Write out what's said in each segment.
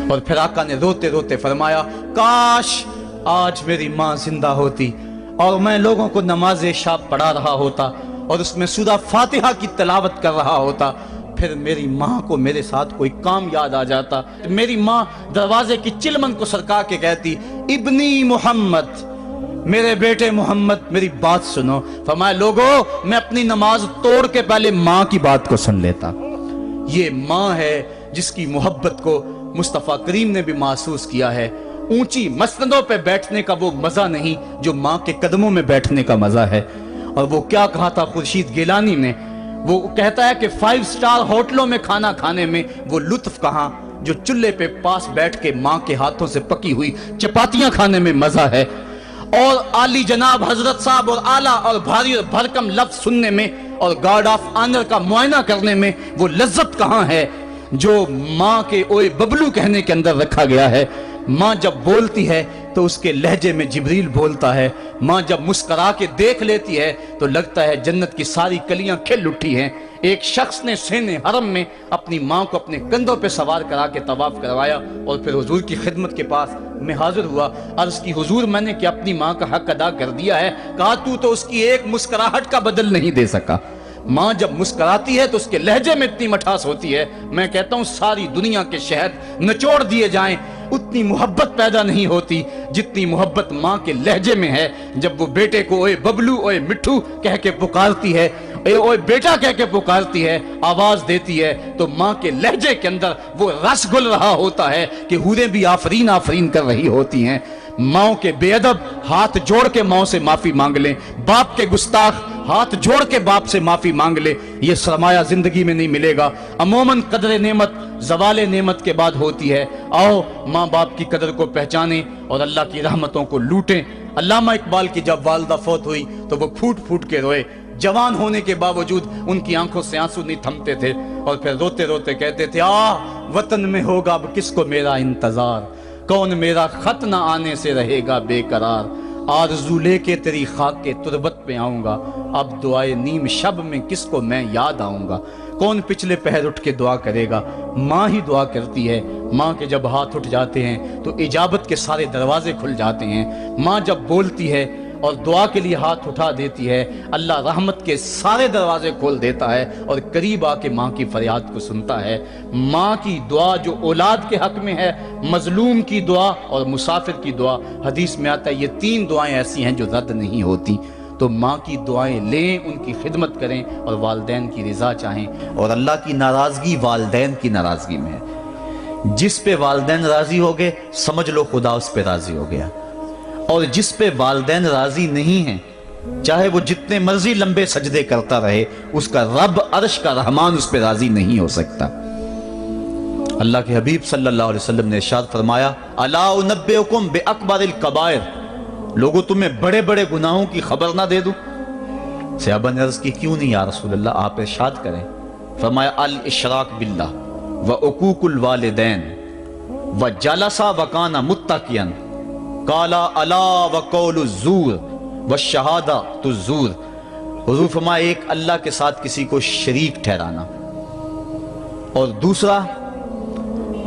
اور پھر آقا نے روتے روتے فرمایا کاش آج میری ماں زندہ ہوتی اور میں لوگوں کو نماز شب پڑھا رہا ہوتا اور اس میں سورہ فاتحہ کی تلاوت کر رہا ہوتا، پھر میری ماں کو میرے ساتھ کوئی کام یاد آ جاتا، میری ماں دروازے کی چلمن کو سرکا کے کہتی ابنی محمد، میرے بیٹے محمد میری بات سنو۔ فرمایا لوگو میں اپنی نماز توڑ کے پہلے ماں کی بات کو سن لیتا۔ یہ ماں ہے جس کی محبت کو مصطفیٰ کریم نے بھی محسوس کیا ہے۔ اونچی مسندوں پہ بیٹھنے کا وہ مزہ نہیں جو ماں کے قدموں میں بیٹھنے کا مزہ ہے۔ اور وہ کیا کہا تھا خورشید گیلانی نے، وہ کہتا ہے کہ 5 اسٹار ہوٹلوں میں کھانا کھانے میں وہ لطف کہاں جو چولہے پہ پاس بیٹھ کے ماں کے ہاتھوں سے پکی ہوئی چپاتیاں کھانے میں مزہ ہے، اور عالی جناب حضرت صاحب اور اعلیٰ اور بھاری اور بھرکم لفظ سننے میں اور گارڈ آف آنر کا معائنہ کرنے میں وہ لذت کہاں ہے جو ماں کے اوئے ببلو کہنے کے اندر رکھا گیا ہے۔ ماں جب بولتی ہے تو اس کے لہجے میں جبریل بولتا ہے، ماں جب مسکرا کے دیکھ لیتی ہے تو لگتا ہے جنت کی ساری کلیاں کھل اٹھی ہیں۔ ایک شخص نے سین حرم میں اپنی ماں کو اپنے کندھوں پہ سوار کرا کے طواف کروایا اور پھر حضور کی خدمت کے پاس میں حاضر ہوا، عرض کی حضور میں نے کہ اپنی ماں کا حق ادا کر دیا ہے، کہا تو اس کی ایک مسکراہٹ کا بدل نہیں دے سکا۔ ماں جب مسکراتی ہے تو اس کے لہجے میں اتنی مٹھاس ہوتی ہے، میں کہتا ہوں ساری دنیا کے شہد نچوڑ دیے جائیں اتنی محبت پیدا نہیں ہوتی جتنی محبت ماں کے لہجے میں ہے۔ جب وہ بیٹے کو اوئے ببلو اوئے مٹھو کہہ کے پکارتی ہے، اوئے بیٹا کہہ کے پکارتی ہے، آواز دیتی ہے، تو ماں کے لہجے کے اندر وہ رس گل رہا ہوتا ہے کہ حوریں بھی آفرین آفرین کر رہی ہوتی ہیں۔ ماں کے بے ادب ہاتھ جوڑ کے ماں سے معافی مانگ لیں، باپ کے گستاخ ہاتھ جوڑ کے باپ سے معافی مانگ لے، یہ سرمایہ زندگی میں نہیں ملے گا۔ عموماً قدر نعمت زوال نعمت کے بعد ہوتی ہے۔ آؤ ماں باپ کی قدر کو پہچانیں اور اللہ کی رحمتوں کو لوٹیں۔ علامہ اقبال کی جب والدہ فوت ہوئی تو وہ پھوٹ پھوٹ کے روئے، جوان ہونے کے باوجود ان کی آنکھوں سے آنسو نہیں تھمتے تھے، اور پھر روتے روتے کہتے تھے وطن میں ہوگا اب کس کو میرا انتظار، کون میرا خط نہ آنے سے رہے گا بے قرار، آرزو لے کے تیری خاک کے تربت پہ آؤں گا، اب دعائے نیم شب میں کس کو میں یاد آؤں گا، کون پچھلے پہر اٹھ کے دعا کرے گا، ماں ہی دعا کرتی ہے۔ ماں کے جب ہاتھ اٹھ جاتے ہیں تو اجابت کے سارے دروازے کھل جاتے ہیں۔ ماں جب بولتی ہے اور دعا کے لیے ہاتھ اٹھا دیتی ہے، اللہ رحمت کے سارے دروازے کھول دیتا ہے اور قریب آ کے ماں کی فریاد کو سنتا ہے۔ ماں کی دعا جو اولاد کے حق میں ہے، مظلوم کی دعا اور مسافر کی دعا، حدیث میں آتا ہے یہ 3 دعائیں ایسی ہیں جو رد نہیں ہوتی۔ تو ماں کی دعائیں لیں، ان کی خدمت کریں اور والدین کی رضا چاہیں، اور اللہ کی ناراضگی والدین کی ناراضگی میں ہے۔ جس پہ والدین راضی ہو گئے سمجھ لو خدا اس پہ راضی ہو گیا، اور جس پہ والدین راضی نہیں ہیں چاہے وہ جتنے مرضی لمبے سجدے کرتا رہے، اس کا رب عرش کا رحمان اس پہ راضی نہیں ہو سکتا۔ اللہ کے حبیب صلی اللہ علیہ وسلم نے ارشاد فرمایا الا انبئکم باکبر الکبائر، لوگو تمہیں بڑے بڑے گناہوں کی خبر نہ دے دوں؟ صحابہ نے عرض کی کیوں نہیں یا رسول اللہ، آپ ارشاد کریں۔ فرمایا الاشراک باللہ وعقوق الوالدین وجلسا وکان متقیا قال الا وقول الزور والشہادۃ الزور۔ حضور فرمایا ایک اللہ کے ساتھ کسی کو شریک ٹھہرانا، اور دوسرا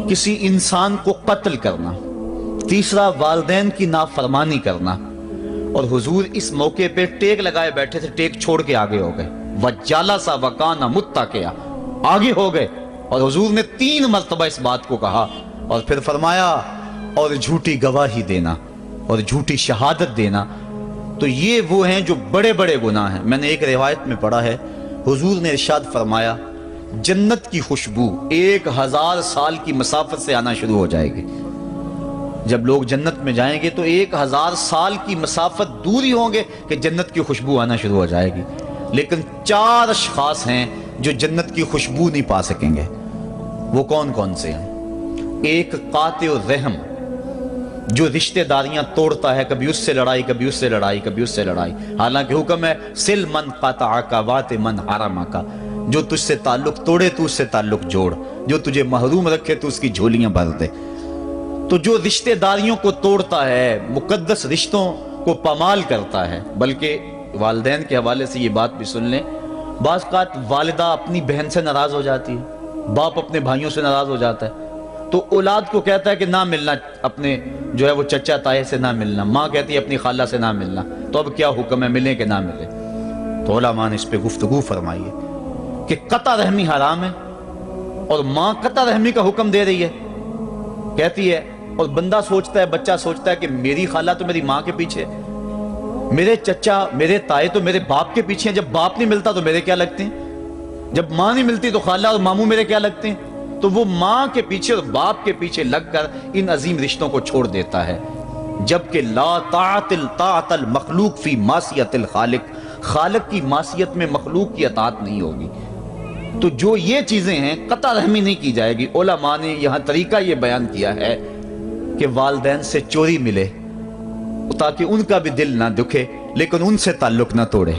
کسی انسان کو قتل کرنا، تیسرا والدین کی نافرمانی کرنا۔ اور حضور اس موقع پہ ٹیک لگائے بیٹھے تھے، ٹیک چھوڑ کے آگے ہو گئے، وجلسا وکان متقیا، آگے ہو گئے، اور حضور نے 3 مرتبہ اس بات کو کہا، اور پھر فرمایا اور جھوٹی گواہی دینا اور جھوٹی شہادت دینا۔ تو یہ وہ ہیں جو بڑے بڑے گناہ ہیں۔ میں نے ایک روایت میں پڑھا ہے حضور نے ارشاد فرمایا جنت کی خوشبو 1000 سال کی مسافت سے آنا شروع ہو جائے گی۔ جب لوگ جنت میں جائیں گے تو 1000 سال کی مسافت دور ہی ہوں گے کہ جنت کی خوشبو آنا شروع ہو جائے گی، لیکن 4 اشخاص ہیں جو جنت کی خوشبو نہیں پا سکیں گے۔ وہ کون کون سے ہیں؟ ایک قاطع الرحم، جو رشتہ داریاں توڑتا ہے، کبھی اس سے لڑائی، کبھی اس سے لڑائی، کبھی اس سے لڑائی، حالانکہ حکم ہے سل من قطعک وات من حرمک، جو تجھ سے تعلق توڑے تو اس سے تعلق جوڑ، جو تجھے محروم رکھے تو اس کی جھولیاں بھر دے۔ تو جو رشتہ داریوں کو توڑتا ہے، مقدس رشتوں کو پامال کرتا ہے، بلکہ والدین کے حوالے سے یہ بات بھی سن لیں، بعض اوقات والدہ اپنی بہن سے ناراض ہو جاتی ہے، باپ اپنے بھائیوں سے ناراض ہو جاتا ہے، تو اولاد کو کہتا ہے کہ نہ ملنا اپنے جو ہے وہ چچا تائے سے نہ ملنا، ماں کہتی ہے اپنی خالہ سے نہ ملنا، تو اب کیا حکم ہے، ملیں کہ نہ ملے؟ تو علماء نے اس پہ گفتگو فرمائی ہے کہ قطع رحمی حرام ہے، اور ماں قطع رحمی کا حکم دے رہی ہے، کہتی ہے، اور بندہ سوچتا ہے، بچہ سوچتا ہے کہ میری خالہ تو میری ماں کے پیچھے، میرے چچا میرے تائے تو میرے باپ کے پیچھے ہیں، جب باپ نہیں ملتا تو میرے کیا لگتے ہیں، جب ماں نہیں ملتی تو خالہ اور ماموں میرے کیا لگتے ہیں؟ تو وہ ماں کے پیچھے اور باپ کے پیچھے لگ کر ان عظیم رشتوں کو چھوڑ دیتا ہے، جبکہ لا طاعت المخلوق فی معصیت الخالق، خالق کی معصیت میں مخلوق کی اطاعت نہیں ہوگی۔ تو جو یہ چیزیں ہیں قطع رحمی نہیں کی جائے گی۔ علماء نے یہاں طریقہ یہ بیان کیا ہے کہ والدین سے چوری ملے تاکہ ان کا بھی دل نہ دکھے لیکن ان سے تعلق نہ توڑے،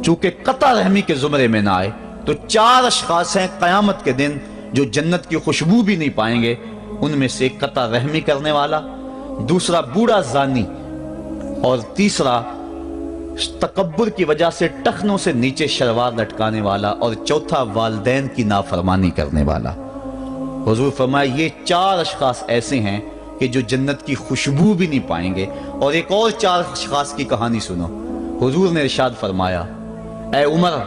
چونکہ قطع رحمی کے زمرے میں نہ آئے۔ تو 4 اشخاص ہیں قیامت کے دن جو جنت کی خوشبو بھی نہیں پائیں گے، ان میں سے قطع رحمی کرنے والا، دوسرا بوڑھا زانی، اور تیسرا تکبر کی وجہ سے ٹخنوں سے نیچے شلوار لٹکانے والا، اور چوتھا والدین کی نافرمانی کرنے والا۔ حضور فرمایا یہ 4 اشخاص ایسے ہیں کہ جو جنت کی خوشبو بھی نہیں پائیں گے۔ اور ایک اور 4 اشخاص کی کہانی سنو۔ حضور نے ارشاد فرمایا، اے عمر،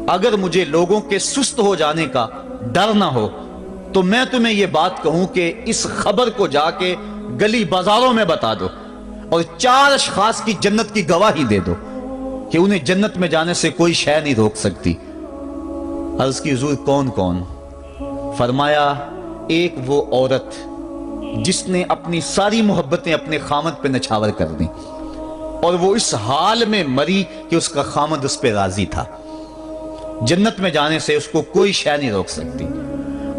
اگر مجھے لوگوں کے سست ہو جانے کا ڈر نہ ہو تو میں تمہیں یہ بات کہوں کہ اس خبر کو جا کے گلی بازاروں میں بتا دو اور 4 اشخاص کی جنت کی گواہی دے دو کہ انہیں جنت میں جانے سے کوئی شے نہیں روک سکتی۔ عرض کی حضور کون کون؟ فرمایا ایک وہ عورت جس نے اپنی ساری محبتیں اپنے خامد پہ نچھاور کر دیں اور وہ اس حال میں مری کہ اس کا خامد اس پہ راضی تھا، جنت میں جانے سے اس کو کوئی شے نہیں روک سکتی۔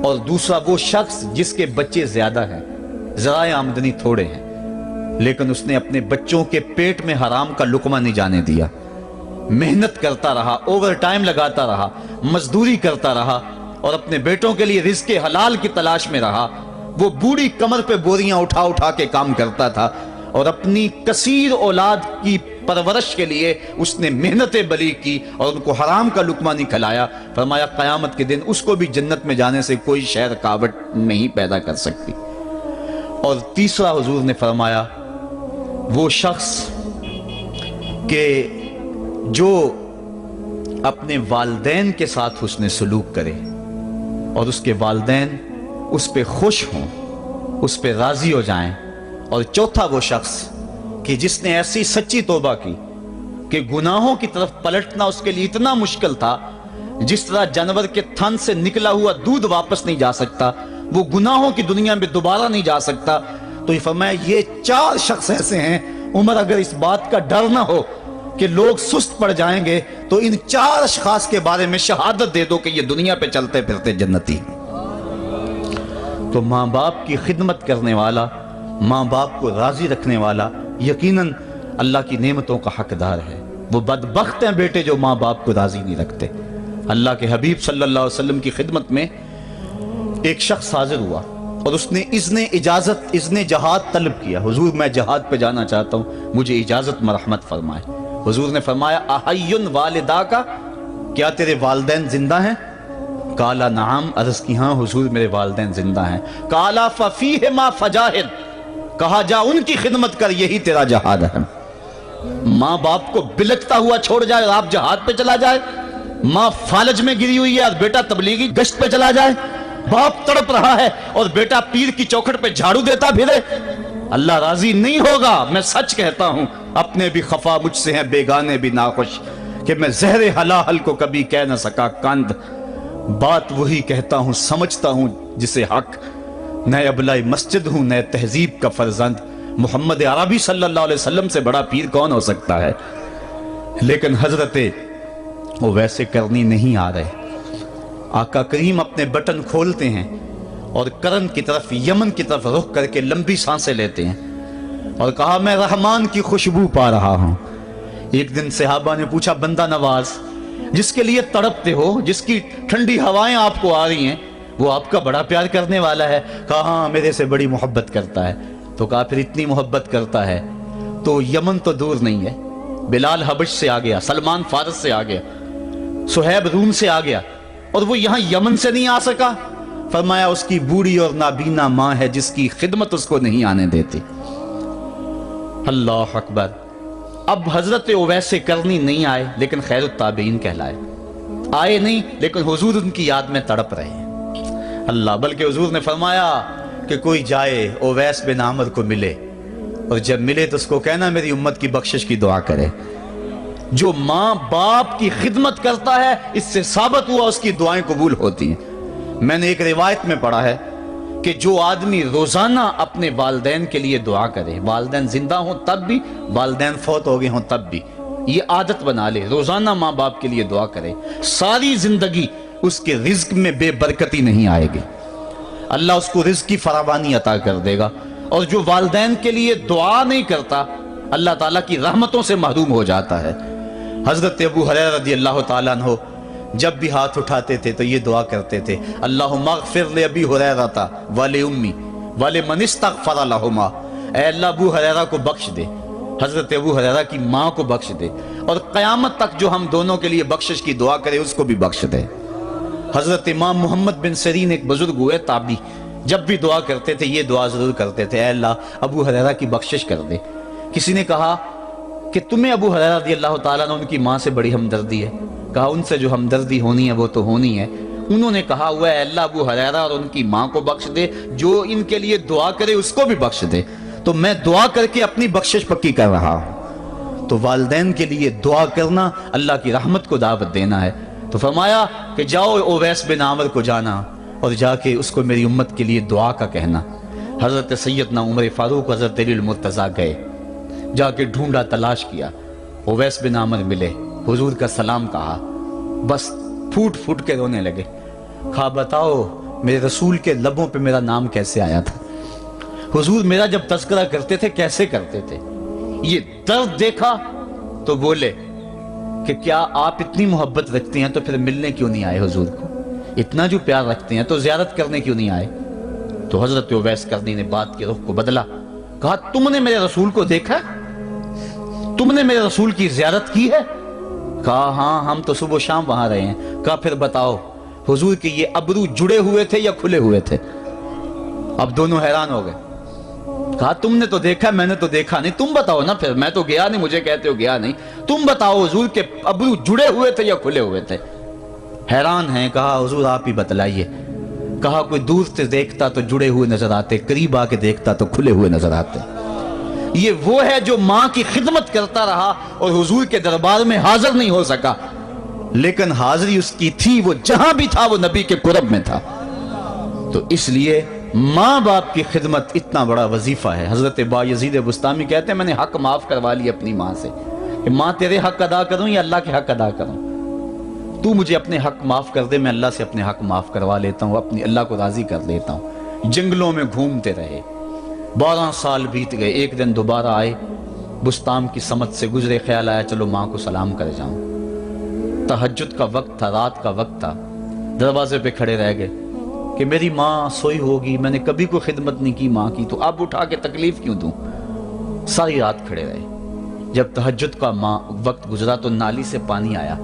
اور دوسرا وہ شخص جس کے بچے زیادہ ہیں، ذرائع آمدنی تھوڑے ہیں، لیکن اس نے اپنے بچوں کے پیٹ میں حرام کا لقمہ نہیں جانے دیا، محنت کرتا رہا، اوور ٹائم لگاتا رہا، مزدوری کرتا رہا اور اپنے بیٹوں کے لیے رزق حلال کی تلاش میں رہا۔ وہ بوڑھی کمر پہ بوریاں اٹھا اٹھا کے کام کرتا تھا اور اپنی کثیر اولاد کی پرورش کے لیے اس نے محنتیں بلی کی اور ان کو حرام کا لقمہ نہیں کھلایا۔ فرمایا قیامت کے دن اس کو بھی جنت میں جانے سے کوئی شے رکاوٹ نہیں پیدا کر سکتی۔ اور تیسرا حضور نے فرمایا وہ شخص کہ جو اپنے والدین کے ساتھ حسن سلوک کرے اور اس کے والدین اس پہ خوش ہوں، اس پہ راضی ہو جائیں۔ اور چوتھا وہ شخص کہ جس نے ایسی سچی توبہ کی کہ گناہوں کی طرف پلٹنا اس کے لیے اتنا مشکل تھا، جس طرح جانور کے تھن سے نکلا ہوا دودھ واپس نہیں جا سکتا، وہ گناہوں کی دنیا میں دوبارہ نہیں جا سکتا۔ تو یہ فرمایا یہ 4 شخص ایسے ہیں عمر، اگر اس بات کا ڈر نہ ہو کہ لوگ سست پڑ جائیں گے تو ان 4 اشخاص کے بارے میں شہادت دے دو کہ یہ دنیا پہ چلتے پھرتے جنتی۔ تو ماں باپ کی خدمت کرنے والا، ماں باپ کو راضی رکھنے والا یقیناً اللہ کی نعمتوں کا حقدار ہے۔ وہ بدبخت ہیں بیٹے جو ماں باپ کو راضی نہیں رکھتے۔ اللہ کے حبیب صلی اللہ علیہ وسلم کی خدمت میں ایک شخص حاضر ہوا اور اس نے اذن جہاد طلب کیا، حضور میں جہاد پہ جانا چاہتا ہوں، مجھے اجازت مرحمت فرمائے۔ حضور نے فرمایا احی والدہ کا، کیا تیرے والدین زندہ ہیں؟ کالا نعم، عرض کی ہاں حضور میرے والدین زندہ ہیں۔ کالا ففیہما فجاہد، کہا جا ان کی خدمت کر، یہی تیرا جہاد ہے۔ ماں باپ کو بلکتا ہوا چھوڑ جائے اور آپ جہاد پہ چلا جائے، ماں فالج میں گری ہوئی ہے اور بیٹا تبلیغی گشت پہ چلا جائے، باپ تڑپ رہا ہے اور بیٹا پیر کی چوکھٹ پہ جھاڑو دیتا پھرے، اللہ راضی نہیں ہوگا۔ میں سچ کہتا ہوں، اپنے بھی خفا مجھ سے ہیں، بیگانے بھی ناخوش، کہ میں زہر حلاحل کو کبھی کہہ نہ سکا کند، بات وہی کہتا ہوں سمجھتا ہوں جسے حق، نئے ابلۂ مسجد ہوں نئے تہذیب کا فرزند، محمد عربی صلی اللہ علیہ وسلم سے بڑا پیر کون ہو سکتا ہے؟ لیکن حضرت وہ ویسے کرنی نہیں آ رہے۔ آقا کریم اپنے بٹن کھولتے ہیں اور کرن کی طرف، یمن کی طرف رخ کر کے لمبی سانسیں لیتے ہیں اور کہا میں رحمان کی خوشبو پا رہا ہوں۔ ایک دن صحابہ نے پوچھا بندہ نواز جس کے لیے تڑپتے ہو، جس کی ٹھنڈی ہوائیں آپ کو آ رہی ہیں، وہ آپ کا بڑا پیار کرنے والا ہے؟ کہا ہاں میرے سے بڑی محبت کرتا ہے۔ تو کہا پھر اتنی محبت کرتا ہے تو یمن تو دور نہیں ہے، بلال حبش سے آ گیا، سلمان فارس سے آ گیا، سہیب روم سے آ گیا، اور وہ یہاں یمن سے نہیں آ سکا؟ فرمایا اس کی بوڑھی اور نابینا ماں ہے جس کی خدمت اس کو نہیں آنے دیتی۔ اللہ اکبر۔ اب حضرت اویس کرنی نہیں آئے لیکن خیر التابعین کہلائے، آئے نہیں لیکن حضور ان کی یاد میں تڑپ رہے ہیں۔ اللہ، بلکہ حضور نے فرمایا کہ کوئی جائے اویس بن عامر کو ملے، اور جب ملے تو اس کو کہنا میری امت کی بخشش کی دعا کرے۔ جو ماں باپ کی خدمت کرتا ہے اس سے ثابت ہوا اس کی دعائیں قبول ہوتی ہیں۔ میں نے ایک روایت میں پڑھا ہے کہ جو آدمی روزانہ اپنے والدین کے لیے دعا کرے، والدین زندہ ہوں تب بھی، والدین فوت ہو گئے ہوں تب بھی، یہ عادت بنا لے، روزانہ ماں باپ کے لیے دعا کرے، ساری زندگی اس کے رزق میں بے برکتی نہیں آئے گی، اللہ اس کو رزق کی فراوانی عطا کر دے گا۔ اور جو والدین کے لیے دعا نہیں کرتا اللہ تعالیٰ کی رحمتوں سے محروم ہو جاتا ہے۔ حضرت ابو ہریرہ رضی اللہ تعالیٰ عنہ جب بھی ہاتھ اٹھاتے تھے تو یہ دعا کرتے تھے، اللہم اغفر لابی ہریرہ ولامی ولمن استغفر لہما، اے اللہ ابو ہریرہ کو بخش دے، حضرت ابو ہریرہ کی ماں کو بخش دے، اور قیامت تک جو ہم دونوں کے لیے بخشش کی دعا کرے اس کو بھی بخش دے۔ حضرت امام محمد بن سیرین ایک بزرگ ہوئے تابعی، جب بھی دعا کرتے تھے یہ دعا ضرور کرتے تھے، اے اللہ ابو ہریرہ کی بخشش کر دے۔ کسی نے کہا کہ تمہیں ابو ہریرہ رضی اللہ تعالیٰ نے ان کی ماں سے بڑی ہمدردی ہے؟ کہا ان سے جو ہمدردی ہونی ہے وہ تو ہونی ہے۔ انہوں نے کہا ہوا ہے اے اللہ ابو ہریرہ اور ان کی ماں کو بخش دے، جو ان کے لیے دعا کرے اس کو بھی بخش دے۔ تو میں دعا کر کے اپنی بخشش پکی کر رہا ہوں۔ تو والدین کے لیے دعا کرنا اللہ کی رحمت کو دعوت دینا ہے۔ تو فرمایا کہ جاؤ اویس بن عامر کو جانا اور جا کے اس کو میری امت کے لیے دعا کا کہنا۔ حضرت سیدنا عمر فاروق حضرت علی المرتضیٰ گئے، جا کے ڈھونڈا، تلاش کیا، اویس بن عامر ملے، حضور کا سلام کہا، بس پھوٹ پھوٹ کے رونے لگے۔ کہا بتاؤ میرے رسول کے لبوں پہ میرا نام کیسے آیا تھا؟ حضور میرا جب تذکرہ کرتے تھے کیسے کرتے تھے؟ یہ درد دیکھا تو بولے کہ کیا آپ اتنی محبت رکھتے ہیں تو پھر ملنے کیوں نہیں آئے حضور کو؟ اتنا جو پیار رکھتے ہیں تو زیارت کرنے کیوں نہیں آئے؟ تو حضرت اویس کرنی نے بات کے رخ کو بدلا، کہا تم نے میرے رسول کو دیکھا؟ تم نے میرے رسول کی زیارت کی ہے؟ کہا ہاں ہم تو صبح و شام وہاں رہے ہیں۔ کہا پھر بتاؤ حضور کے یہ ابرو جڑے ہوئے تھے یا کھلے ہوئے تھے؟ اب دونوں حیران ہو گئے۔ کہا تم نے تو دیکھا، میں نے تو دیکھا نہیں، تم بتاؤ نا، پھر میں تو گیا نہیں، مجھے کہتے ہو گیا نہیں، تم بتاؤ حضور کے ابرو جڑے ہوئے تھے یا کھلے ہوئے تھے؟ حیران ہیں۔ کہا حضور آپ ہی بتلائیے۔ کہا کوئی دور سے دیکھتا تو جڑے ہوئے نظر آتے، قریب آ کے دیکھتا تو کھلے ہوئے نظر آتے۔ یہ وہ ہے جو ماں کی خدمت کرتا رہا اور حضور کے دربار میں حاضر نہیں ہو سکا، لیکن حاضری اس کی تھی، وہ جہاں بھی تھا وہ نبی کے قرب میں تھا۔ تو اس لیے ماں باپ کی خدمت اتنا بڑا وظیفہ ہے۔ حضرت بایزید بستامی کہتے ہیں میں نے حق معاف کروا لی اپنی ماں سے، کہ ماں تیرے حق ادا کروں یا اللہ کے حق ادا کروں؟ تو مجھے اپنے حق معاف کر دے، میں اللہ سے اپنے حق معاف کروا لیتا ہوں، اپنی اللہ کو راضی کر لیتا ہوں۔ جنگلوں میں گھومتے رہے، 12 سال بیت گئے، ایک دن دوبارہ آئے، بستام کی سمت سے گزرے، خیال آیا چلو ماں کو سلام کر جاؤں۔ تہجد کا وقت تھا، رات کا وقت تھا، دروازے پہ کھڑے رہ گئے کہ میری ماں سوئی ہوگی، میں نے کبھی کوئی خدمت نہیں کی ماں کی، تو اب اٹھا کے تکلیف کیوں دوں؟ ساری رات کھڑے رہے۔ جب تہجد کا وقت گزرا تو نالی سے پانی آیا،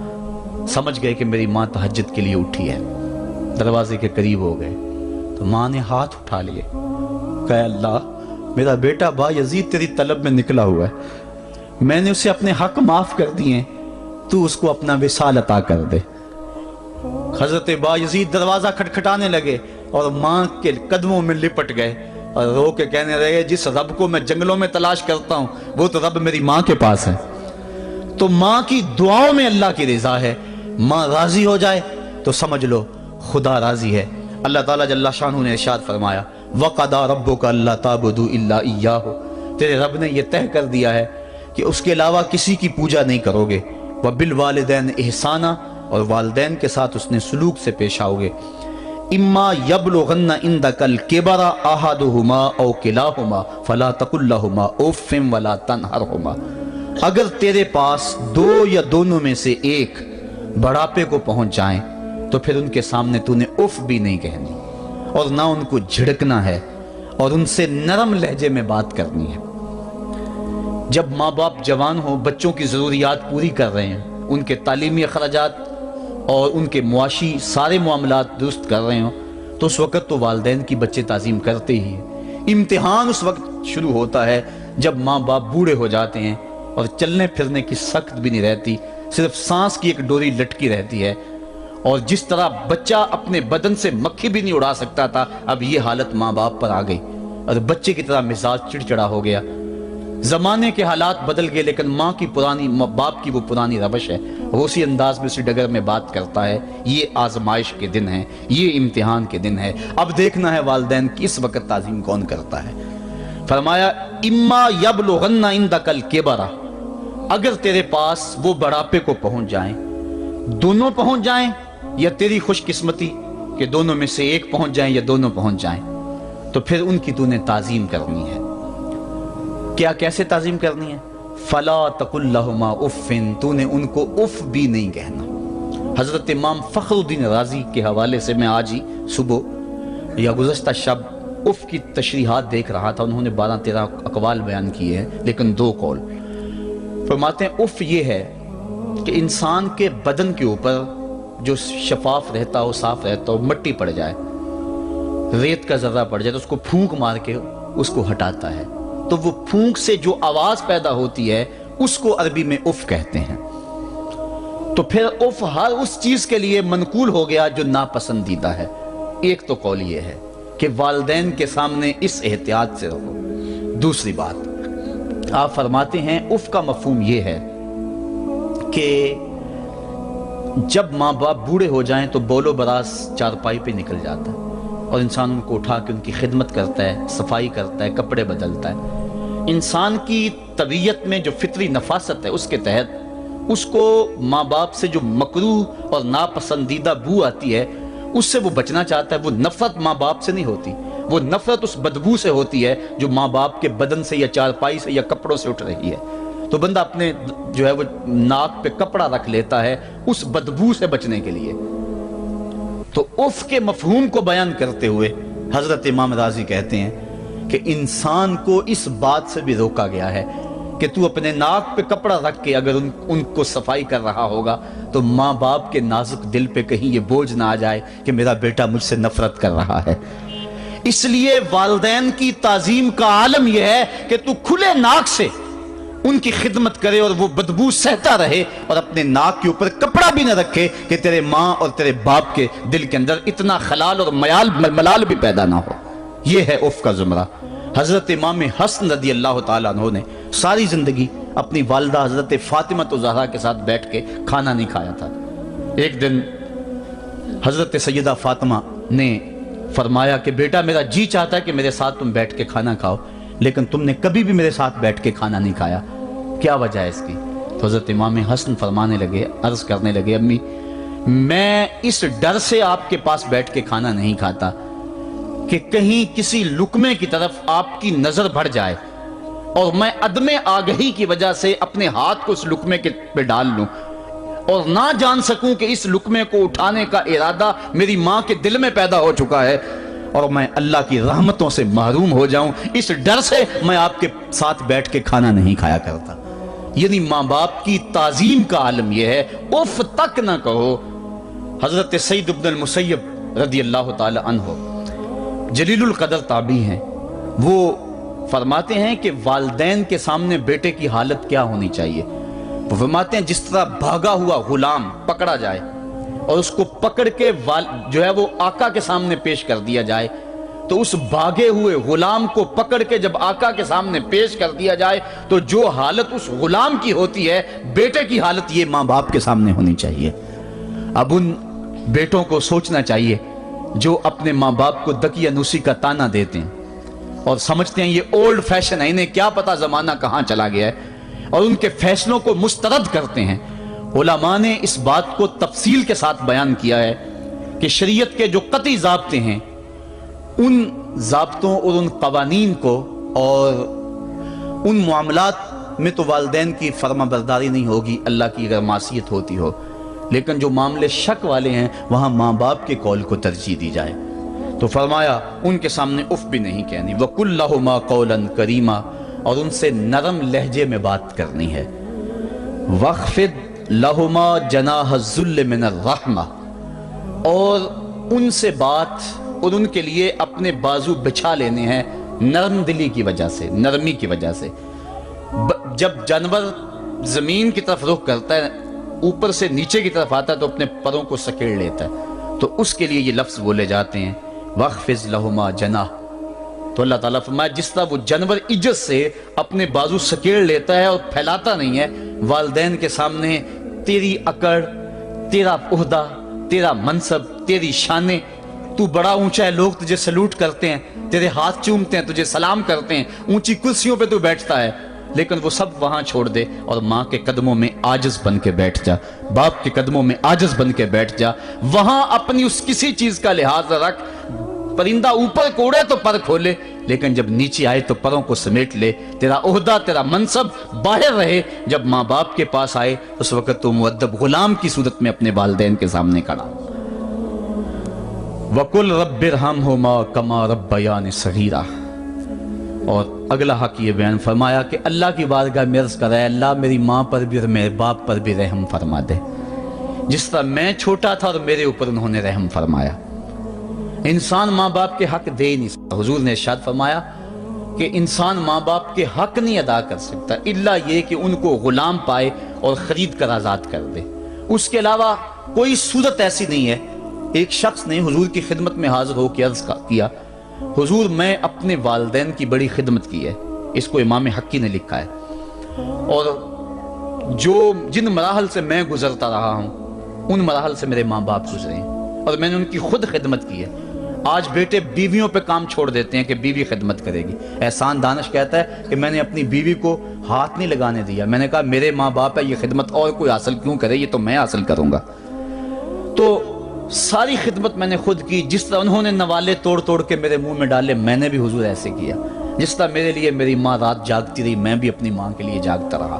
سمجھ گئے کہ میری ماں تہجد کے لیے اٹھی ہے، دروازے کے قریب ہو گئے تو ماں نے ہاتھ اٹھا لیے، کہا اللہ میرا بیٹا بایزید تیری طلب میں نکلا ہوا ہے، میں نے اسے اپنے حق معاف کر دیے، تو اس کو اپنا وصال عطا کر دے۔ حضرت بایزید دروازہ کھٹکھٹانے لگے اور ماں کے قدموں میں لپٹ گئے اور رو کے کہنے لگے جس رب کو میں جنگلوں میں تلاش کرتا ہوں وہ تو رب میری ماں کے پاس ہے۔ تو ماں کی دعاؤں میں اللہ کی رضا ہے، ماں راضی ہو جائے تو سمجھ لو خدا راضی ہے۔ اللہ تعالیٰ جل شانہ نے ارشاد فرمایا وَقَضَىٰ رَبُّكَ أَلَّا تَعْبُدُوا إِلَّا إِيَّاهُ، تیرے رب نے یہ طے کر دیا ہے کہ اس کے علاوہ کسی کی پوجا نہیں کرو گے، وَبِالْوَالِدَيْنِ إِحْسَانًا، اور والدین کے ساتھ اس نے سلوک سے پیش آؤ گے۔ اِمَّا يَبْلُغَنَّ عِندَكَ الْكِبَرَ أَحَدُهُمَا أَوْ كِلَاهُمَا فَلَا تَقُل لَّهُمَا أُفٍّ وَلَا تَنْهَرْهُمَا، اگر تیرے پاس دو یا دونوں میں سے ایک بڑھاپے کو پہنچ جائیں تو پھر ان کے سامنے تو نے اف بھی نہیں کہنی اور نہ ان کو جھڑکنا ہے اور ان سے نرم لہجے میں بات کرنی ہے۔ جب ماں باپ جوان ہوں، بچوں کی ضروریات پوری کر رہے ہیں، ان کے تعلیمی اخراجات اور ان کے معاشی سارے معاملات درست کر رہے ہوں، تو اس وقت تو والدین کی بچے تعظیم کرتے ہی ہیں۔ امتحان اس وقت شروع ہوتا ہے جب ماں باپ بوڑھے ہو جاتے ہیں اور چلنے پھرنے کی سخت بھی نہیں رہتی، صرف سانس کی ایک ڈوری لٹکی رہتی ہے، اور جس طرح بچہ اپنے بدن سے مکھی بھی نہیں اڑا سکتا تھا، اب یہ حالت ماں باپ پر آ گئی اور بچے کی طرح مزاج چڑچڑا ہو گیا۔ زمانے کے حالات بدل گئے، لیکن باپ کی وہ پرانی روش ہے، وہ اسی انداز میں اسی ڈگر میں بات کرتا ہے۔ یہ آزمائش کے دن ہیں، یہ امتحان کے دن ہے، اب دیکھنا ہے والدین کی اس وقت تعظیم کون کرتا ہے۔ فرمایا اما یبلغن عندک الکبر، اگر تیرے پاس وہ بڑھاپے کو پہنچ جائیں، دونوں پہنچ جائیں، یا تیری خوش قسمتی کہ دونوں میں سے ایک پہنچ جائیں یا دونوں پہنچ جائیں، تو پھر ان کی تو نے تعظیم کرنی ہے۔ کیا کیسے تعظیم کرنی ہے؟ فلا تقل لہما اف، تو نے ان کو اف بھی نہیں کہنا۔ حضرت امام فخر الدین رازی کے حوالے سے میں آج ہی صبح یا گزشتہ شب اف کی تشریحات دیکھ رہا تھا، انہوں نے 12-13 اقوال بیان کیے ہیں، لیکن 2 قول فرماتے ہیں۔ اف یہ ہے کہ انسان کے بدن کے اوپر جو شفاف رہتا ہو، صاف رہتا ہو، مٹی پڑ جائے، ریت کا ذرہ پڑ جائے تو اس کو پھونک مار کے اس کو ہٹاتا ہے، تو وہ پھونک سے جو آواز پیدا ہوتی ہے اس کو عربی میں اف کہتے ہیں۔ تو پھر اف ہر اس چیز کے لیے منقول ہو گیا جو ناپسندیدہ ہے۔ ایک تو قول یہ ہے کہ والدین کے سامنے اس احتیاط سے رہو۔ دوسری بات آپ فرماتے ہیں اف کا مفہوم یہ ہے کہ جب ماں باپ بوڑھے ہو جائیں تو بول و براز چارپائی پہ نکل جاتا ہے اور انسان ان کو اٹھا کے ان کی خدمت کرتا ہے، صفائی کرتا ہے، کپڑے بدلتا ہے۔ انسان کی طبیعت میں جو فطری نفاست ہے اس کے تحت اس کو ماں باپ سے جو مکروہ اور ناپسندیدہ بو آتی ہے اس سے وہ بچنا چاہتا ہے۔ وہ نفرت ماں باپ سے نہیں ہوتی، وہ نفرت اس بدبو سے ہوتی ہے جو ماں باپ کے بدن سے یا چارپائی سے یا کپڑوں سے اٹھ رہی ہے۔ تو بندہ اپنے جو ہے وہ ناک پہ کپڑا رکھ لیتا ہے اس بدبو سے بچنے کے لیے۔ تو اف کے مفہوم کو بیان کرتے ہوئے حضرت امام رازی کہتے ہیں کہ انسان کو اس بات سے بھی روکا گیا ہے کہ تو اپنے ناک پہ کپڑا رکھ کے اگر ان کو صفائی کر رہا ہوگا تو ماں باپ کے نازک دل پہ کہیں یہ بوجھ نہ آ جائے کہ میرا بیٹا مجھ سے نفرت کر رہا ہے۔ اس لیے والدین کی تعظیم کا عالم یہ ہے کہ تو کھلے ناک سے ان کی خدمت کرے اور وہ بدبو سہتا رہے اور اپنے ناک کے اوپر کپڑا بھی نہ رکھے کہ تیرے ماں اور تیرے باپ کے دل کے اندر اتنا خلال اور ملال بھی پیدا نہ ہو۔ یہ ہے اف کا زمرہ۔ حضرت امام حسن رضی اللہ تعالیٰ عنہ نے ساری زندگی اپنی والدہ حضرت فاطمہ زہرا کے ساتھ بیٹھ کے کھانا نہیں کھایا تھا۔ ایک دن حضرت سیدہ فاطمہ نے فرمایا کہ بیٹا میرا جی چاہتا ہے کہ میرے ساتھ تم بیٹھ کے کھانا کھاؤ، لیکن تم نے کبھی بھی میرے ساتھ بیٹھ کے کھانا نہیں کھایا، کیا وجہ ہے اس کی؟ تو حضرت امام حسن فرمانے لگے، عرض کرنے لگے امی میں اس ڈر سے آپ کے پاس بیٹھ کے کھانا نہیں کھاتا کہ کہیں کسی لقمے کی طرف آپ کی نظر بڑھ جائے اور میں عدم آگہی کی وجہ سے اپنے ہاتھ کو اس لقمے پہ ڈال لوں اور نہ جان سکوں کہ اس لقمے کو اٹھانے کا ارادہ میری ماں کے دل میں پیدا ہو چکا ہے اور میں اللہ کی رحمتوں سے محروم ہو جاؤں، اس ڈر سے میں آپ کے ساتھ بیٹھ کے کھانا نہیں کھایا کرتا۔ یعنی ماں باپ کی تعظیم کا عالم یہ ہے، اف تک نہ کہو۔ حضرت سعید بن المسیب رضی اللہ تعالی عنہ جلیل القدر تابعی ہیں، وہ فرماتے ہیں کہ والدین کے سامنے بیٹے کی حالت کیا ہونی چاہیے۔ وہ فرماتے ہیں جس طرح بھاگا ہوا غلام پکڑا جائے اور اس کو پکڑ کے جو ہے وہ آقا کے سامنے پیش کر دیا جائے، تو اس بھاگے ہوئے غلام کو پکڑ کے جب آقا کے سامنے پیش کر دیا جائے تو جو حالت اس غلام کی ہوتی ہے بیٹے کی حالت یہ ماں باپ کے سامنے ہونی چاہیے۔ اب ان بیٹوں کو سوچنا چاہیے جو اپنے ماں باپ کو دقیانوسی کا تانا دیتے ہیں اور سمجھتے ہیں یہ اولڈ فیشن ہے، انہیں کیا پتا زمانہ کہاں چلا گیا ہے، اور ان کے فیصلوں کو مسترد کرتے ہیں۔ علماء نے اس بات کو تفصیل کے ساتھ بیان کیا ہے کہ شریعت کے جو قطعی ضابطے ہیں ان ضابطوں اور ان قوانین کو اور ان معاملات میں تو والدین کی فرما برداری نہیں ہوگی اللہ کی اگر معصیت ہوتی ہو، لیکن جو معاملے شک والے ہیں وہاں ماں باپ کے قول کو ترجیح دی جائے۔ تو فرمایا ان کے سامنے اف بھی نہیں کہنی، وَقُلْ لَهُمَا قَوْلًا كَرِيمًا، اور ان سے نرم لہجے میں بات کرنی ہے۔ وَاخْفِضْ لَهُمَا جَنَاحَ الذُّلِّ مِنَ الرَّحْمَةِ، اور ان سے بات اور ان کے لیے اپنے بازو بچھا لینے ہیں نرم دلی کی وجہ سے، نرمی کی وجہ سے۔ جب جانور زمین کی طرف رخ کرتا ہے، اوپر سے نیچے کی طرف آتا ہے، تو اپنے پروں کو سکیڑ لیتا ہے، تو اس کے لیے یہ لفظ بولے جاتے ہیں وَخْفِضْ لَهُمَا جَنَاحَ۔ تو اللہ تعالیٰ فرمایا جس طرح وہ جانور عزت سے اپنے بازو سکیڑ لیتا ہے اور پھیلاتا نہیں ہے، والدین کے سامنے تیری اکڑ، تیرا عہدہ، تیرا منصب، تیری شانیں، تو بڑا اونچا ہے، لوگ تجھے سلوٹ کرتے ہیں، تیرے ہاتھ چومتے ہیں، تجھے سلام کرتے ہیں، اونچی کرسیوں پہ تو بیٹھتا ہے، لیکن وہ سب وہاں چھوڑ دے اور ماں کے قدموں میں عاجز بن کے بیٹھ جا، باپ کے قدموں میں عاجز بن کے بیٹھ جا، وہاں اپنی اس کسی چیز کا لحاظ رکھ۔ پرندہ اوپر کو اڑے تو پر کھولے، لیکن جب نیچے آئے تو پروں کو سمیٹ لے، تیرا عہدہ، تیرا منصب باہر رہے۔ جب ماں باپ کے پاس آئے اس وقت تو مؤدب غلام کی صورت میں اپنے والدین کے سامنے کھڑا۔ وَقُلْ رَبِّ ارْحَمْهُمَا كَمَا رَبَّيَانِ صَغِيرًا۔ اور اگلا حق یہ بیان فرمایا کہ اللہ کی بارگاہ میں عرض کر رہا ہے اللہ میری ماں پر بھی اور میرے باپ پر بھی رحم فرما دے، جس طرح میں چھوٹا تھا اور میرے اوپر انہوں نے رحم فرمایا۔ انسان ماں باپ کے حق دے نہیں سکتا۔ حضور نے ارشاد فرمایا کہ انسان ماں باپ کے حق نہیں ادا کر سکتا الا یہ کہ ان کو غلام پائے اور خرید کر آزاد کر دے، اس کے علاوہ کوئی صورت ایسی نہیں ہے۔ ایک شخص نے حضور کی خدمت میں حاضر ہو کے عرض کیا حضور میں اپنے والدین کی بڑی خدمت کی ہے، اس کو امام حقی نے لکھا ہے، اور جن مراحل سے میں گزرتا رہا ہوں ان مراحل سے میرے ماں باپ گزرے ہیں اور میں نے ان کی خود خدمت کی ہے۔ آج بیٹے بیویوں پہ کام چھوڑ دیتے ہیں کہ بیوی خدمت کرے گی۔ احسان دانش کہتا ہے کہ میں نے اپنی بیوی کو ہاتھ نہیں لگانے دیا، میں نے کہا میرے ماں باپ ہے، یہ خدمت اور کوئی حاصل کیوں کرے، یہ تو میں حاصل کروں گا۔ تو ساری خدمت میں نے خود کی، جس طرح انہوں نے نوالے توڑ توڑ کے میرے منہ میں ڈالے میں نے بھی حضور ایسے کیا، جس طرح میرے لیے میری ماں رات جاگتی رہی میں بھی اپنی ماں کے لیے جاگتا رہا۔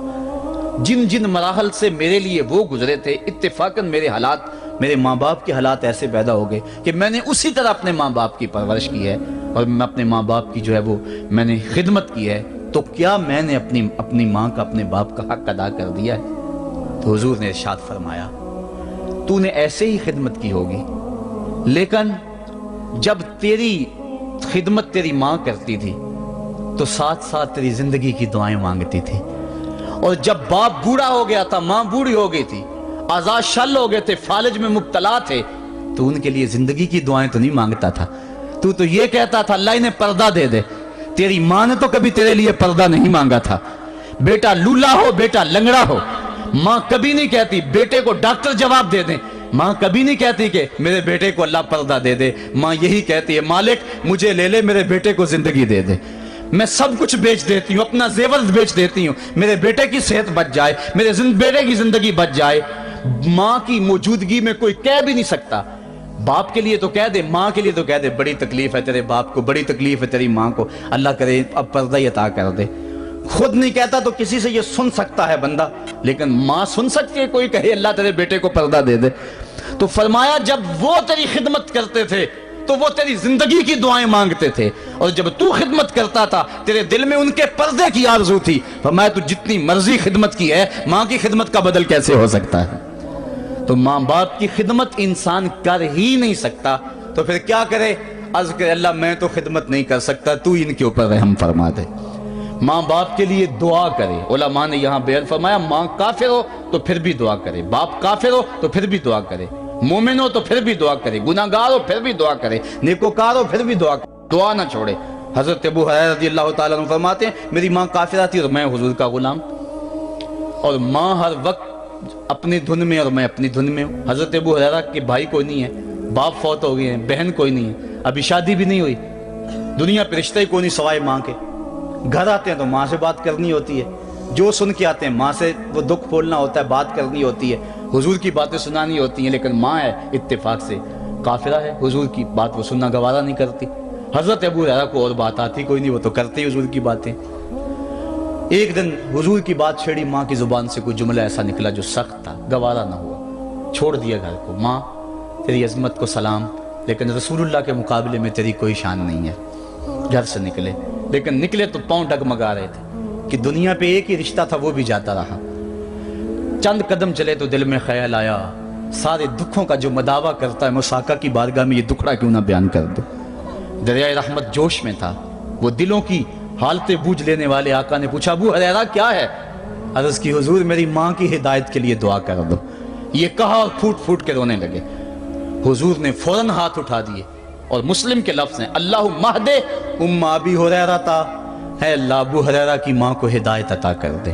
جن مراحل سے میرے لیے وہ گزرے تھے اتفاقاً میرے حالات، میرے ماں باپ کے حالات ایسے پیدا ہو گئے کہ میں نے اسی طرح اپنے ماں باپ کی پرورش کی ہے اور میں اپنے ماں باپ کی جو ہے وہ میں نے خدمت کی ہے۔ تو کیا میں نے اپنی ماں کا، اپنے باپ کا حق ادا کر دیا ہے؟ تو حضور نے ارشاد فرمایا تو نے ایسے ہی خدمت کی ہوگی، لیکن جب تیری خدمت تیری ماں کرتی تھی تو ساتھ ساتھ تیری زندگی کی دعائیں مانگتی تھی، اور جب باپ بوڑھا ہو گیا تھا، ماں بوڑھی ہو گئی تھی، آزاد شل ہو گئے تھے، فالج میں مبتلا تھے، تو ان کے لیے زندگی کی دعائیں تو نہیں مانگتا تھا، تو یہ کہتا تھا اللہ انہیں پردہ دے دے۔ تیری ماں نے تو کبھی تیرے لیے پردہ نہیں مانگا تھا، بیٹا لولا ہو، بیٹا لنگڑا ہو، ماں کبھی نہیں کہتی بیٹے کو ڈاکٹر جواب دے دیں، ماں کبھی نہیں کہتی کہ میرے بیٹے کو اللہ پردہ دے دے، ماں یہی کہتی ہے مالک مجھے لے لے، میرے بیٹے کو زندگی دے دے، میں سب کچھ بیچ دیتی ہوں، اپنا زیور بیچ دیتی ہوں، میرے بیٹے کی صحت بچ جائے، میرے بیٹے کی زندگی بچ جائے۔ ماں کی موجودگی میں کوئی کہہ بھی نہیں سکتا، باپ کے لیے تو کہہ دے، ماں کے لیے تو کہہ دے بڑی تکلیف ہے تیرے باپ کو، بڑی تکلیف ہے تیری ماں کو، اللہ کرے اب پردہ ہی عطا کر دے۔ خود نہیں کہتا تو کسی سے یہ سن سکتا ہے بندہ، لیکن ماں سن سکتی ہے کوئی کہے اللہ تیرے بیٹے کو پردہ دے دے؟ تو فرمایا جب وہ تیری خدمت کرتے تھے تو وہ تیری زندگی کی دعائیں مانگتے تھے، اور جب تو خدمت کرتا تھا تیرے دل میں ان کے پردے کی آرزو تھی۔ فرمایا تو جتنی مرضی خدمت کی ہے، ماں کی خدمت کا بدل کیسے ہو سکتا ہے؟ تو ماں باپ کی خدمت انسان کر ہی نہیں سکتا تو پھر کیا کرے؟ عرض کہ اللہ میں تو خدمت نہیں کر سکتا، تو ان کے اوپر رحم فرما دے۔ ماں باپ کے لیے دعا کرے۔ علماء نے یہاں بیان فرمایا ماں کافر ہو تو پھر بھی دعا کرے، باپ کافر ہو تو پھر بھی دعا کرے، مومن ہو تو پھر بھی دعا کرے، گناہگار ہو پھر بھی دعا کرے، نیکوکار ہو پھر بھی دعا کرے، دعا نہ چھوڑے۔ حضرت ابو ہریرہ رضی اللہ تعالیٰ عنہ فرماتے ہیں میری ماں کافرہ تھی اور میں حضور کا غلام، اور ماں ہر وقت اپنی دھن میں اور میں اپنی دھن میں ہوں۔ حضرت ابو ہریرہ کے بھائی کوئی نہیں ہے، باپ فوت ہو گئے ہیں، بہن کوئی نہیں ہے، ابھی شادی بھی نہیں ہوئی، دنیا پہ رشتہ ہی کوئی نہیں سوائے ماں کے، گھر آتے ہیں تو ماں سے بات کرنی ہوتی ہے، جو سن کے آتے ہیں ماں سے وہ دکھ کھولنا ہوتا ہے، بات کرنی ہوتی ہے، حضور کی باتیں سنانی ہوتی ہیں، لیکن ماں ہے اتفاق سے کافرہ ہے، حضور کی بات وہ سننا گوارا نہیں کرتی۔ حضرت ابو ہریرہ کو اور بات آتی کوئی نہیں، وہ تو کرتے حضور کی باتیں۔ ایک دن حضور کی بات چھیڑی، ماں کی زبان سے کوئی جملہ ایسا نکلا جو سخت تھا، گوارا نہ ہوا، چھوڑ دیا گھر کو۔ ماں تیری عظمت کو سلام، لیکن رسول اللہ کے مقابلے میں تیری کوئی شان نہیں ہے۔ گھر سے نکلے، لیکن نکلے تو پاؤں ڈگمگا رہے تھے کہ دنیا پہ ایک ہی رشتہ تھا وہ بھی جاتا رہا۔ چند قدم چلے تو دل میں خیال آیا سارے دکھوں کا جو مداوا کرتا ہے، میں آقا کی بارگاہ میں یہ دکھڑا کیوں نہ بیان کر دوں۔ دریائے رحمت جوش میں تھا، وہ دلوں کی حالتیں بوجھ لینے والے آقا نے پوچھا ابو ہریرہ کیا ہے؟ عرض کی حضور میری ماں کی ہدایت کے لیے دعا کر دو۔ یہ کہا اور پھوٹ پھوٹ کے رونے لگے۔ حضور نے فوراً ہاتھ اٹھا دیے اور مسلم کے لفظ ہیں اللہم اہد ام ابی ہریرہ، اے اللہ ابو ہریرہ کی ماں کو ہدایت عطا کر دے۔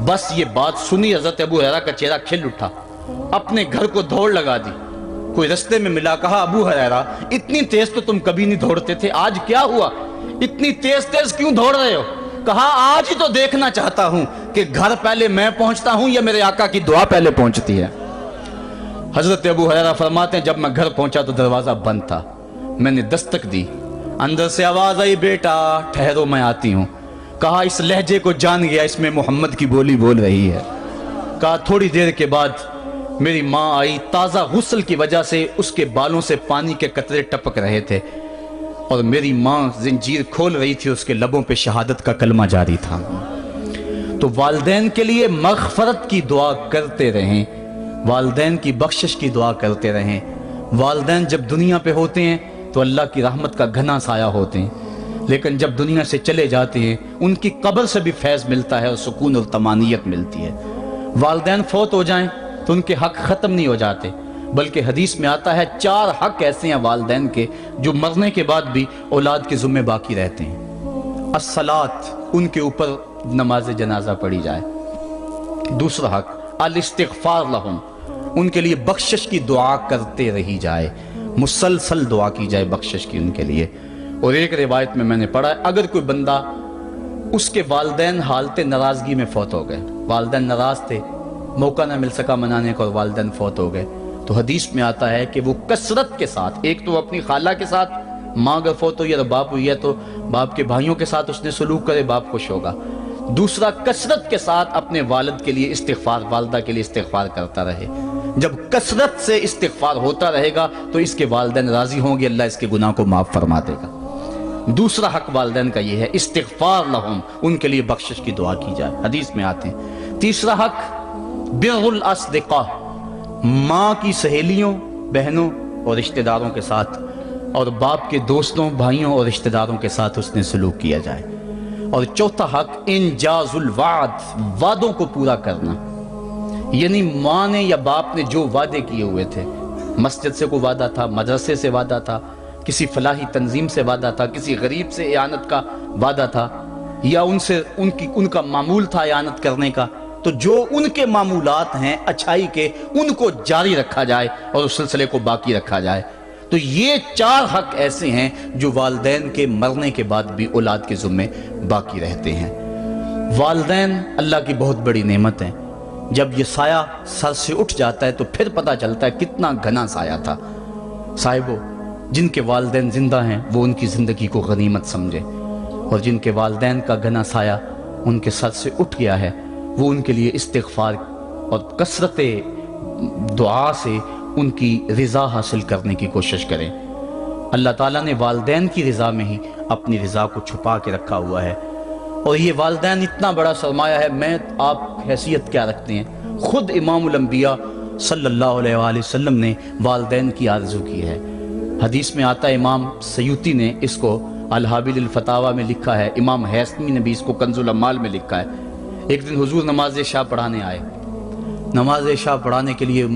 بس یہ بات سنی حضرت ابو ہریرہ کا چہرہ کھل اٹھا، اپنے گھر کو دوڑ لگا دی۔ کوئی رستے میں ملا، کہا ابو ہریرہ اتنی تیز تو تم کبھی نہیں دوڑتے تھے، آج کیا ہوا؟ اتنی تیز تیز کیوں دوڑ رہے ہو؟ کہا آج ہی تو دیکھنا چاہتا ہوں کہ گھر پہلے میں پہنچتا ہوں یا میرے آقا کی دعا پہلے پہنچتی ہے۔ حضرت ابو ہریرہ فرماتے ہیں جب میں گھر پہنچا تو دروازہ بند تھا، میں نے دستک دی، اندر سے آواز آئی بیٹا ٹھہرو میں آتی ہوں۔ کہا اس لہجے کو جان گیا، اس میں محمد کی بولی بول رہی ہے۔ کہا تھوڑی دیر کے بعد میری ماں آئی، تازہ غسل کی وجہ سے اس کے بالوں سے پانی کے قطرے ٹپک رہے تھے اور میری ماں زنجیر کھول رہی تھی، اس کے لبوں پہ شہادت کا کلمہ جاری تھا۔ تو والدین کے لیے مغفرت کی دعا کرتے رہیں، والدین کی بخشش کی دعا کرتے رہیں۔ والدین جب دنیا پہ ہوتے ہیں تو اللہ کی رحمت کا گھنا سایہ ہوتے ہیں، لیکن جب دنیا سے چلے جاتے ہیں ان کی قبر سے بھی فیض ملتا ہے اور سکون اور طمانینت ملتی ہے۔ والدین فوت ہو جائیں تو ان کے حق ختم نہیں ہو جاتے، بلکہ حدیث میں آتا ہے 4 حق ایسے ہیں والدین کے جو مرنے کے بعد بھی اولاد کے ذمہ باقی رہتے ہیں۔ الصلاۃ، ان کے اوپر نماز جنازہ پڑھی جائے۔ دوسرا حق الاستغفار لہم، ان کے لیے بخشش کی دعا کرتے رہی جائے، مسلسل دعا کی جائے بخشش کی ان کے لیے۔ اور ایک روایت میں نے پڑھا ہے اگر کوئی بندہ اس کے والدین حالت ناراضگی میں فوت ہو گئے، والدین ناراض تھے، موقع نہ مل سکا منانے کا اور والدین فوت ہو گئے، تو حدیث میں آتا ہے کہ وہ کثرت کے ساتھ، ایک تو اپنی خالہ کے ساتھ، ماں اگر فوت ہوئی ہے تو باپ ہوئی ہے تو باپ کے بھائیوں کے ساتھ اس نے سلوک کرے، باپ خوش ہوگا۔ دوسرا کثرت کے ساتھ اپنے والد کے لیے استغفار، والدہ کے لیے استغفار کرتا رہے۔ جب کثرت سے استغفار ہوتا رہے گا تو اس کے والدین راضی ہوں گے، اللہ اس کے گناہ کو معاف فرما دے گا۔ دوسرا حق والدین کا یہ ہے استغفار لہم، ان کے لیے بخشش کی دعا کی جائے، حدیث میں آتے ہیں۔ تیسرا حق بر الاصدقاء، ماں کی سہیلیوں، بہنوں اور رشتہ داروں کے ساتھ، اور باپ کے دوستوں، بھائیوں اور رشتہ داروں کے ساتھ اس نے سلوک کیا جائے۔ اور چوتھا حق انجاز الوعد، وعدوں کو پورا کرنا، یعنی ماں نے یا باپ نے جو وعدے کیے ہوئے تھے، مسجد سے کوئی وعدہ تھا، مدرسے سے وعدہ تھا، کسی فلاحی تنظیم سے وعدہ تھا، کسی غریب سے اعانت کا وعدہ تھا، یا ان کا معمول تھا اعانت کرنے کا، تو جو ان کے معمولات ہیں اچھائی کے ان کو جاری رکھا جائے اور اس سلسلے کو باقی رکھا جائے۔ تو یہ 4 حق ایسے ہیں جو والدین کے مرنے کے بعد بھی اولاد کے ذمے باقی رہتے ہیں۔ والدین اللہ کی بہت بڑی نعمت ہیں، جب یہ سایہ سر سے اٹھ جاتا ہے تو پھر پتہ چلتا ہے کتنا گھنا سایہ تھا۔ صاحبو، جن کے والدین زندہ ہیں وہ ان کی زندگی کو غنیمت سمجھے، اور جن کے والدین کا گھنا سایہ ان کے سر سے اٹھ گیا ہے وہ ان کے لیے استغفار اور کثرت دعا سے ان کی رضا حاصل کرنے کی کوشش کریں۔ اللہ تعالیٰ نے والدین کی رضا میں ہی اپنی رضا کو چھپا کے رکھا ہوا ہے، اور یہ والدین اتنا بڑا سرمایہ ہے۔ میں آپ حیثیت کیا رکھتے ہیں؟ خود امام الانبیاء صلی اللہ علیہ وآلہ وسلم نے والدین کی آرزو کی ہے۔ حدیث میں آتا ہے، امام سیوطی نے اس کو الحابل الفتاوی میں لکھا ہے، امام حیثمی نے بھی اس کو کنز الاموال میں لکھا ہے۔ ایک دن حضور نماز عشاء پڑھانے آئے، نماز عشاء پڑھانے کے لیے